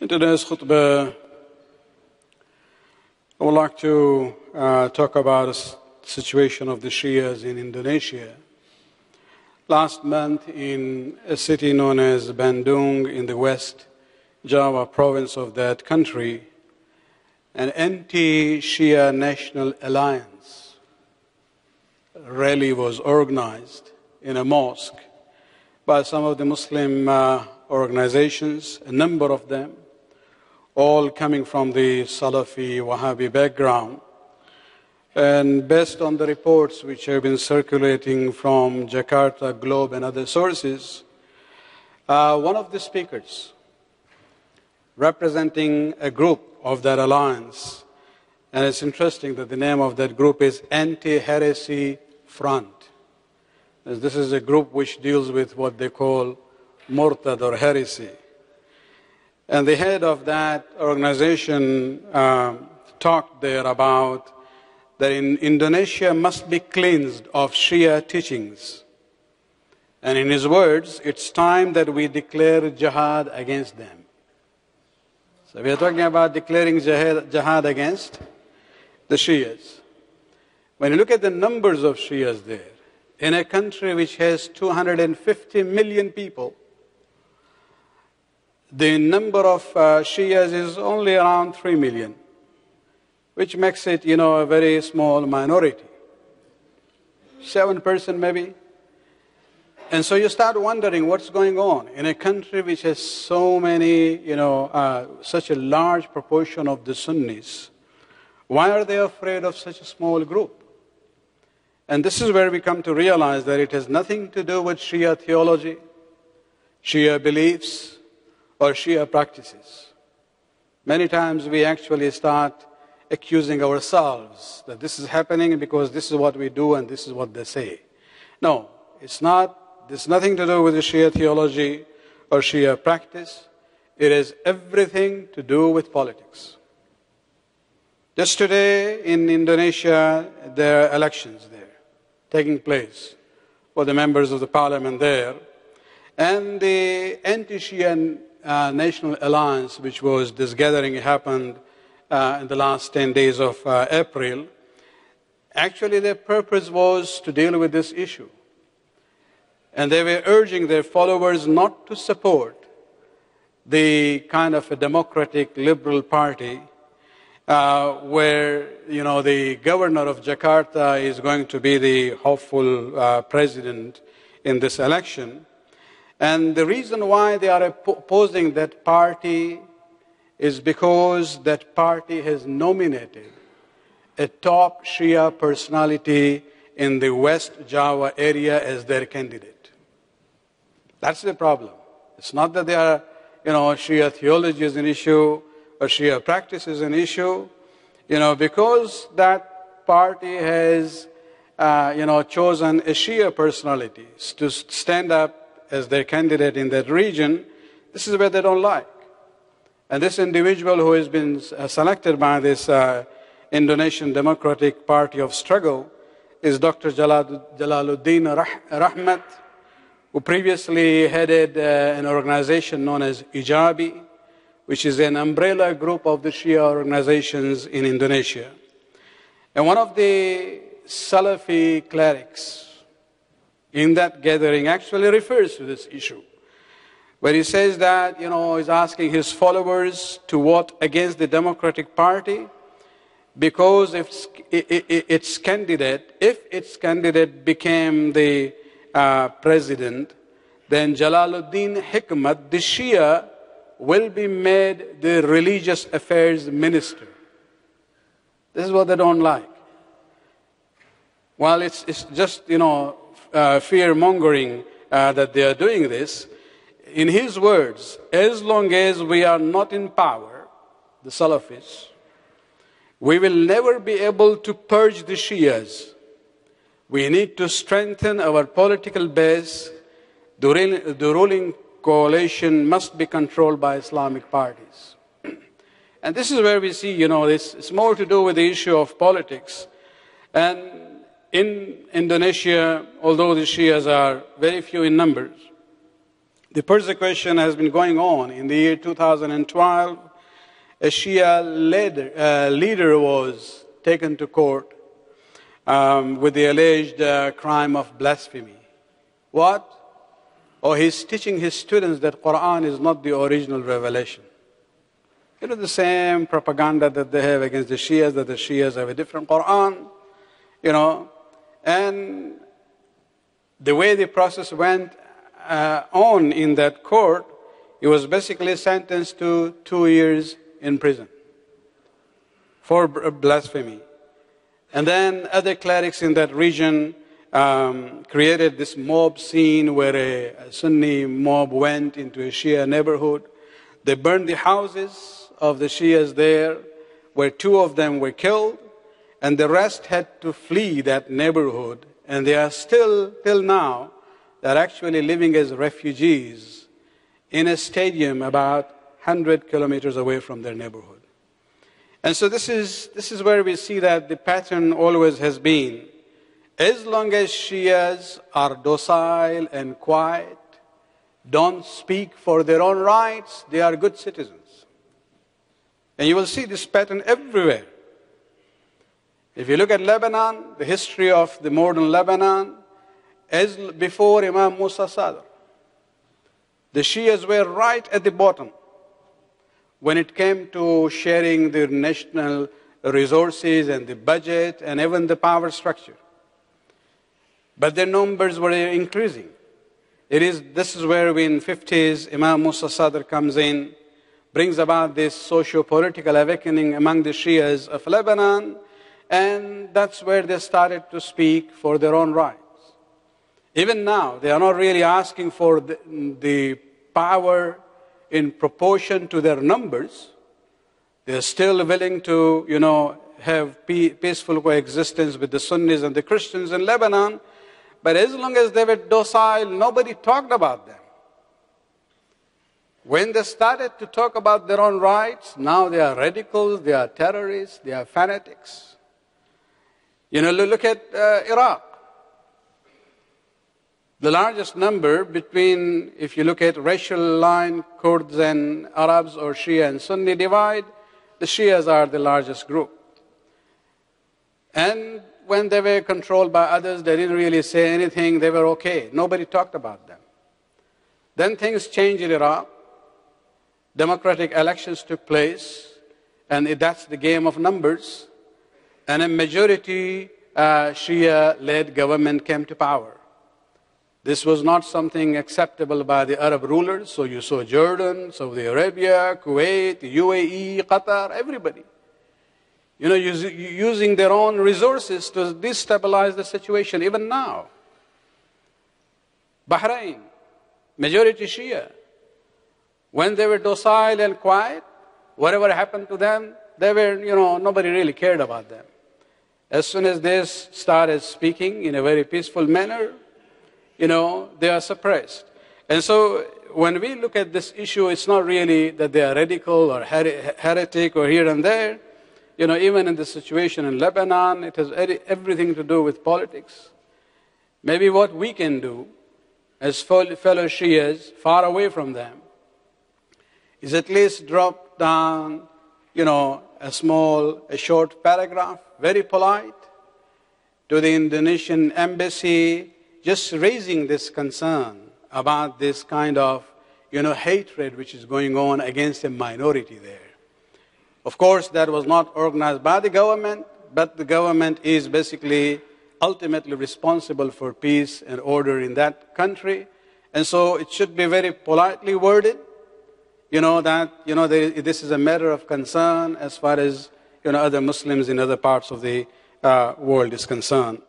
In today's khutbah, I would like to talk about the situation of the Shias in Indonesia. Last month, in a city known as Bandung in the West Java province of that country, an anti-Shia national alliance rally was organized in a mosque by some of the Muslim organizations, a number of them, all coming from the Salafi Wahhabi background. And based on the reports which have been circulating from Jakarta, Globe and other sources, one of the speakers representing a group of that alliance, and it's interesting that the name of that group is Anti-Heresy Front. This is a group which deals with what they call murtad or heresy. And the head of that organization talked there about that in Indonesia must be cleansed of Shia teachings. And in his words, it's time that we declare jihad against them. So we are talking about declaring jihad against the Shias. When you look at the numbers of Shias there, in a country which has 250 million people, the number of Shias is only around 3 million, which makes it, a very small minority. 7% maybe. And so you start wondering what's going on in a country which has so many, such a large proportion of the Sunnis. Why are they afraid of such a small group? And this is where we come to realize that it has nothing to do with Shia theology, Shia beliefs, or Shia practices. Many times we actually start accusing ourselves that this is happening because this is what we do and this is what they say. No, it's not. There's nothing to do with the Shia theology or Shia practice. It has everything to do with politics. Just today in Indonesia, there are elections there taking place for the members of the parliament there. And the anti-Shia National Alliance, which was this gathering happened in the last 10 days of April, actually their purpose was to deal with this issue. And they were urging their followers not to support the kind of a democratic liberal party where, the governor of Jakarta is going to be the hopeful president in this election. And the reason why they are opposing that party is because that party has nominated a top Shia personality in the West Java area as their candidate. That's the problem. It's not that they are, Shia theology is an issue or Shia practice is an issue, because that party has, chosen a Shia personality to stand up as their candidate in that region. This is where they don't like. And this individual who has been selected by this Indonesian Democratic Party of Struggle is Dr. Jalaluddin Rahmat, who previously headed an organization known as Ijabi, which is an umbrella group of the Shia organizations in Indonesia. And one of the Salafi clerics in that gathering actually refers to this issue, where he says that, he's asking his followers to vote against the Democratic Party because if its candidate became the president, then Jalaluddin Hikmat, the Shia, will be made the religious affairs minister. This is what they don't like. Well, it's just, fear-mongering that they are doing this. In his words, as long as we are not in power, the Salafis, we will never be able to purge the Shias. We need to strengthen our political base. The ruling coalition must be controlled by Islamic parties. And this is where we see, it's more to do with the issue of politics. And in Indonesia, although the Shias are very few in numbers, The persecution has been going on. In the year 2012, a Shia leader was taken to court with the alleged crime of blasphemy. What? Oh, he's teaching his students that Quran is not the original revelation. You know, the same propaganda that they have against the Shias, that the Shias have a different Quran, you know. And the way the process went on in that court, he was basically sentenced to 2 years in prison for blasphemy. And then other clerics in that region created this mob scene where a Sunni mob went into a Shia neighborhood. They burned the houses of the Shias there, where 2 of them were killed, and the rest had to flee that neighborhood. And they are still, till now, they're actually living as refugees in a stadium about 100 kilometers away from their neighborhood. And so this is where we see that the pattern always has been, as long as Shias are docile and quiet, don't speak for their own rights, they are good citizens. And you will see this pattern everywhere. If you look at Lebanon, the history of the modern Lebanon, as before Imam Musa Sadr, the Shias were right at the bottom when it came to sharing their national resources and the budget and even the power structure. But their numbers were increasing. This is where in the 50s, Imam Musa Sadr comes in, brings about this socio-political awakening among the Shias of Lebanon, and that's where they started to speak for their own rights. Even now, they are not really asking for the power in proportion to their numbers. They are still willing to, have peaceful coexistence with the Sunnis and the Christians in Lebanon. But as long as they were docile, nobody talked about them. When they started to talk about their own rights, now they are radicals, they are terrorists, they are fanatics. Look at Iraq. The largest number between, if you look at racial line, Kurds and Arabs, or Shia and Sunni divide, the Shias are the largest group. And when they were controlled by others, they didn't really say anything, they were okay. Nobody talked about them. Then things changed in Iraq. Democratic elections took place, and that's the game of numbers. And a majority Shia-led government came to power. This was not something acceptable by the Arab rulers, so you saw Jordan, Saudi Arabia, Kuwait, UAE, Qatar, everybody. Using their own resources to destabilize the situation, even now. Bahrain, majority Shia. When they were docile and quiet, whatever happened to them, they were, nobody really cared about them. As soon as they started speaking in a very peaceful manner, they are suppressed. And so when we look at this issue, it's not really that they are radical or heretic or here and there. Even in the situation in Lebanon, it has everything to do with politics. Maybe what we can do as fellow Shias, far away from them, is at least drop down, a short paragraph, very polite, to the Indonesian embassy, just raising this concern about this kind of, hatred which is going on against a minority there. Of course, that was not organized by the government, but the government is basically ultimately responsible for peace and order in that country. And so it should be very politely worded, this is a matter of concern as far as, other Muslims in other parts of the world is concerned.